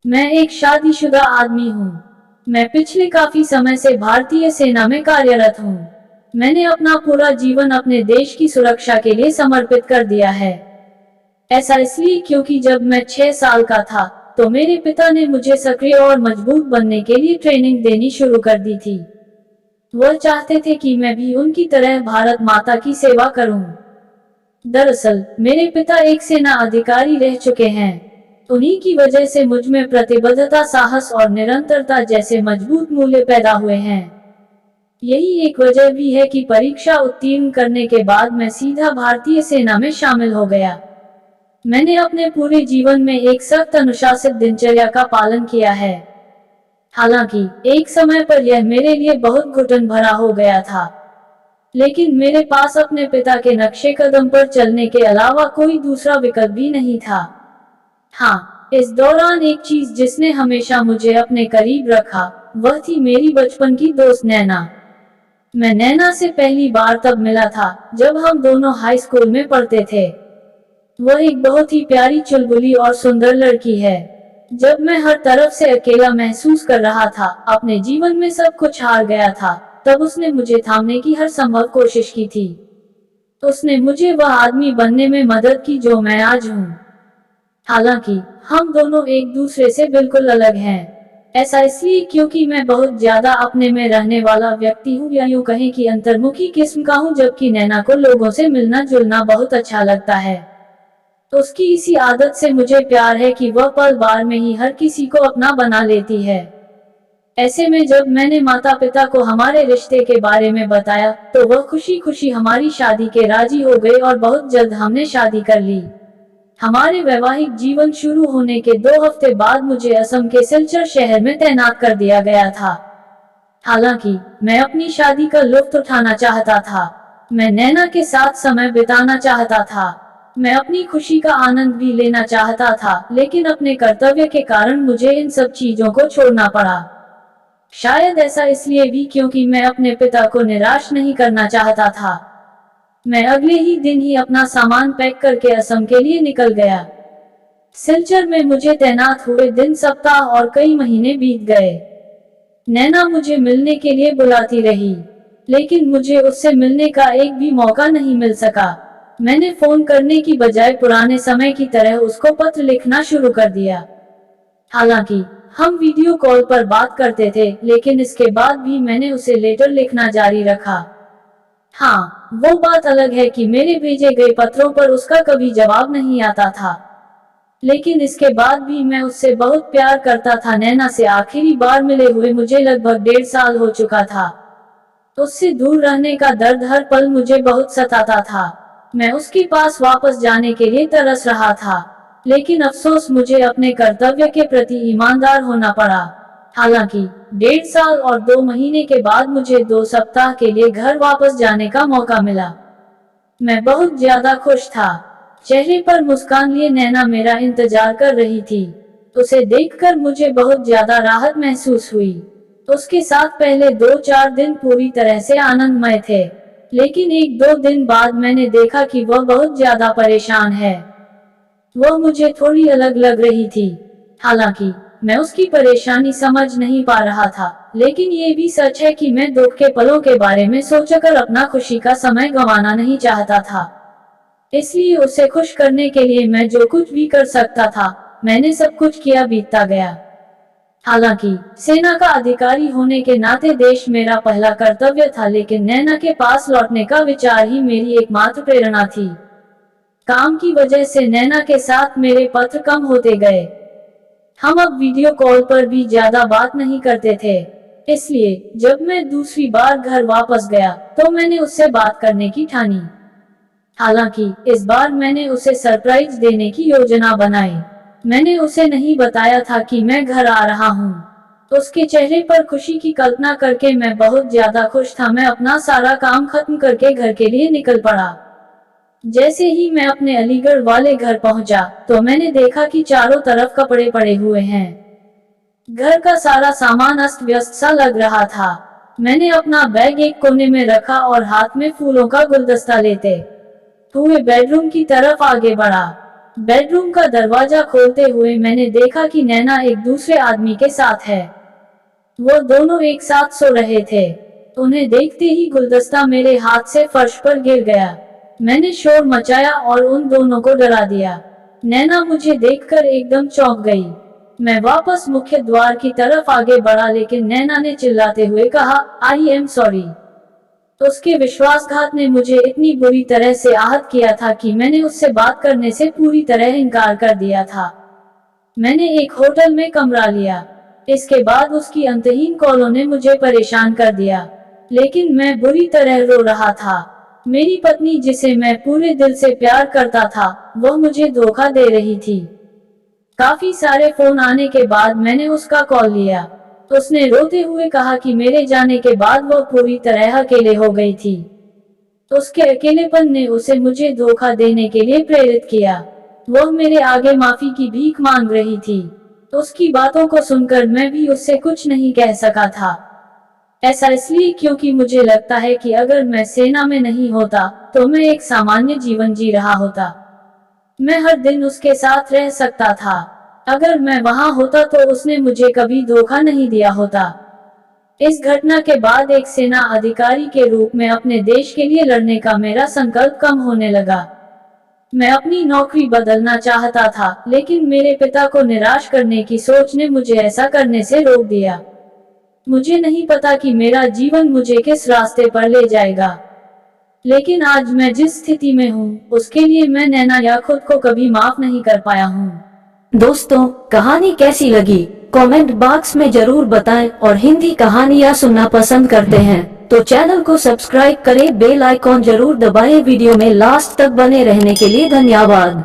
मैं एक शादीशुदा आदमी हूँ। मैं पिछले काफी समय से भारतीय सेना में कार्यरत हूँ। मैंने अपना पूरा जीवन अपने देश की सुरक्षा के लिए समर्पित कर दिया है। ऐसा इसलिए क्योंकि जब मैं 6 साल का था, तो मेरे पिता ने मुझे सक्रिय और मजबूत बनने के लिए ट्रेनिंग देनी शुरू कर दी थी। वह चाहते थे कि मैं भी उनकी तरह भारत माता की सेवा करूं। दरअसल मेरे पिता एक सेना अधिकारी रह चुके हैं। उन्हीं की वजह से मुझ में प्रतिबद्धता, साहस और निरंतरता जैसे मजबूत मूल्य पैदा हुए हैं। यही एक वजह भी है कि परीक्षा उत्तीर्ण करने के बाद मैं सीधा भारतीय सेना में शामिल हो गया। मैंने अपने पूरे जीवन में एक सख्त अनुशासित दिनचर्या का पालन किया है। हालांकि एक समय पर यह मेरे लिए बहुत घुटन भरा हो गया था, लेकिन मेरे पास अपने पिता के नक्शे कदम पर चलने के अलावा कोई दूसरा विकल्प भी नहीं था। हाँ, इस दौरान एक चीज जिसने हमेशा मुझे अपने करीब रखा, वह थी मेरी बचपन की दोस्त नैना। मैं नैना से पहली बार तब मिला था जब हम दोनों हाई स्कूल में पढ़ते थे। वह एक बहुत ही प्यारी, चुलबुली और सुंदर लड़की है। जब मैं हर तरफ से अकेला महसूस कर रहा था, अपने जीवन में सब कुछ हार गया था, तब उसने मुझे थामने की हर संभव कोशिश की थी। उसने मुझे वह आदमी बनने में मदद की जो मैं आज हूँ। हालांकि हम दोनों एक दूसरे से बिल्कुल अलग हैं। ऐसा इसलिए क्योंकि मैं बहुत ज्यादा अपने में रहने वाला व्यक्ति हूँ, या यूँ कहें कि अंतर्मुखी किस्म का हूँ, जबकि नैना को लोगों से मिलना जुलना बहुत अच्छा लगता है। तो उसकी इसी आदत से मुझे प्यार है कि वह पल भर में ही हर किसी को अपना बना लेती है। ऐसे में जब मैंने माता पिता को हमारे रिश्ते के बारे में बताया, तो वह खुशी खुशी हमारी शादी के राजी हो गए और बहुत जल्द हमने शादी कर ली। हमारे वैवाहिक जीवन शुरू होने के 2 हफ्ते बाद मुझे असम के सिलचर शहर में तैनात कर दिया गया था। हालांकि मैं अपनी शादी का लुत्फ उठाना चाहता था। मैं नैना के साथ समय बिताना चाहता था। मैं अपनी खुशी का आनंद भी लेना चाहता था, लेकिन अपने कर्तव्य के कारण मुझे इन सब चीजों को छोड़ना पड़ा। शायद ऐसा इसलिए भी क्योंकि मैं अपने पिता को निराश नहीं करना चाहता था। मैं अगले ही दिन ही अपना सामान पैक करके असम के लिए निकल गया। सिलचर में मुझे तैनात हुए दिन, सप्ताह और कई महीने बीत गए। नैना मुझे मिलने के लिए बुलाती रही, लेकिन मुझे उससे मिलने का एक भी मौका नहीं मिल सका। मैंने फोन करने की बजाय पुराने समय की तरह उसको पत्र लिखना शुरू कर दिया। हालांकि हम वीडियो कॉल पर बात करते थे, लेकिन इसके बाद भी मैंने उसे लेटर लिखना जारी रखा। हाँ, वो बात अलग है कि मेरे भेजे गए पत्रों पर उसका कभी जवाब नहीं आता था, लेकिन इसके बाद भी मैं उससे बहुत प्यार करता था। नैना से आखिरी बार मिले हुए मुझे लगभग 1.5 साल हो चुका था। उससे दूर रहने का दर्द हर पल मुझे बहुत सताता था। मैं उसके पास वापस जाने के लिए तरस रहा था, लेकिन अफसोस मुझे अपने कर्तव्य के प्रति ईमानदार होना पड़ा। हालांकि 1.5 साल और 2 महीने के बाद मुझे 2 सप्ताह के लिए घर वापस जाने का मौका मिला। मैं बहुत ज्यादा खुश था। चेहरे पर मुस्कान लिए नैना मेरा इंतजार कर रही थी। उसे देखकर मुझे बहुत ज्यादा राहत महसूस हुई। उसके साथ पहले 2-4 दिन पूरी तरह से आनंदमय थे, लेकिन 1-2 दिन बाद मैंने देखा कि वह बहुत ज्यादा परेशान है। वह मुझे थोड़ी अलग लग रही थी। हालांकि मैं उसकी परेशानी समझ नहीं पा रहा था, लेकिन ये भी सच है कि मैं दुख के पलों के बारे में सोचकर अपना खुशी का समय गंवाना नहीं चाहता था। इसलिए उसे खुश करने के लिए मैं जो कुछ भी कर सकता था, मैंने सब कुछ किया। बीतता गया। हालांकि सेना का अधिकारी होने के नाते देश मेरा पहला कर्तव्य था, लेकिन नैना के पास लौटने का विचार ही मेरी एकमात्र प्रेरणा थी। काम की वजह से नैना के साथ मेरे पत्र कम होते गए। हम अब वीडियो कॉल पर भी ज्यादा बात नहीं करते थे। इसलिए जब मैं दूसरी बार घर वापस गया, तो मैंने उससे बात करने की ठानी। हालांकि इस बार मैंने उसे सरप्राइज देने की योजना बनाई। मैंने उसे नहीं बताया था कि मैं घर आ रहा हूँ। उसके चेहरे पर खुशी की कल्पना करके मैं बहुत ज्यादा खुश था। मैं अपना सारा काम खत्म करके घर के लिए निकल पड़ा। जैसे ही मैं अपने अलीगढ़ वाले घर पहुंचा, तो मैंने देखा कि चारों तरफ कपड़े पड़े हुए हैं। घर का सारा सामान अस्त व्यस्त सा लग रहा था। मैंने अपना बैग एक कोने में रखा और हाथ में फूलों का गुलदस्ता लेते हुए बेडरूम की तरफ आगे बढ़ा। बेडरूम का दरवाजा खोलते हुए मैंने देखा कि नैना एक दूसरे आदमी के साथ है। वो दोनों एक साथ सो रहे थे। उन्हें देखते ही गुलदस्ता मेरे हाथ से फर्श पर गिर गया। मैंने शोर मचाया और उन दोनों को डरा दिया। नैना मुझे देखकर एकदम चौंक गई। मैं वापस मुख्य द्वार की तरफ आगे बढ़ा, लेकिन नैना ने चिल्लाते हुए कहा, आई एम सॉरी। उसके विश्वासघात ने मुझे इतनी बुरी तरह से आहत किया था कि मैंने उससे बात करने से पूरी तरह इनकार कर दिया था। मैंने एक होटल में कमरा लिया। इसके बाद उसकी अंतहीन कॉलों ने मुझे परेशान कर दिया, लेकिन मैं बुरी तरह रो रहा था। मेरी पत्नी, जिसे मैं पूरे दिल से प्यार करता था, वह मुझे धोखा दे रही थी। काफी सारे फोन आने के बाद मैंने उसका कॉल लिया। उसने रोते हुए कहा कि मेरे जाने के बाद वह पूरी तरह अकेले हो गई थी। उसके अकेलेपन ने उसे मुझे धोखा देने के लिए प्रेरित किया। वह मेरे आगे माफी की भीख मांग रही थी। उसकी बातों को सुनकर मैं भी उससे कुछ नहीं कह सका था। ऐसा इसलिए क्योंकि मुझे लगता है कि अगर मैं सेना में नहीं होता तो मैं एक सामान्य जीवन जी रहा होता। मैं हर दिन उसके साथ रह सकता था। अगर मैं वहां होता तो उसने मुझे कभी धोखा नहीं दिया होता। इस घटना के बाद एक सेना अधिकारी के रूप में अपने देश के लिए लड़ने का मेरा संकल्प कम होने लगा। मैं अपनी नौकरी बदलना चाहता था, लेकिन मेरे पिता को निराश करने की सोच ने मुझे ऐसा करने से रोक दिया। मुझे नहीं पता कि मेरा जीवन मुझे किस रास्ते पर ले जाएगा, लेकिन आज मैं जिस स्थिति में हूँ, उसके लिए मैं नैना या खुद को कभी माफ नहीं कर पाया हूँ। दोस्तों, कहानी कैसी लगी कमेंट बॉक्स में जरूर बताएं, और हिंदी कहानियाँ सुनना पसंद करते हैं तो चैनल को सब्सक्राइब करें, बेल आइकॉन जरूर दबाएं। वीडियो में लास्ट तक बने रहने के लिए धन्यवाद।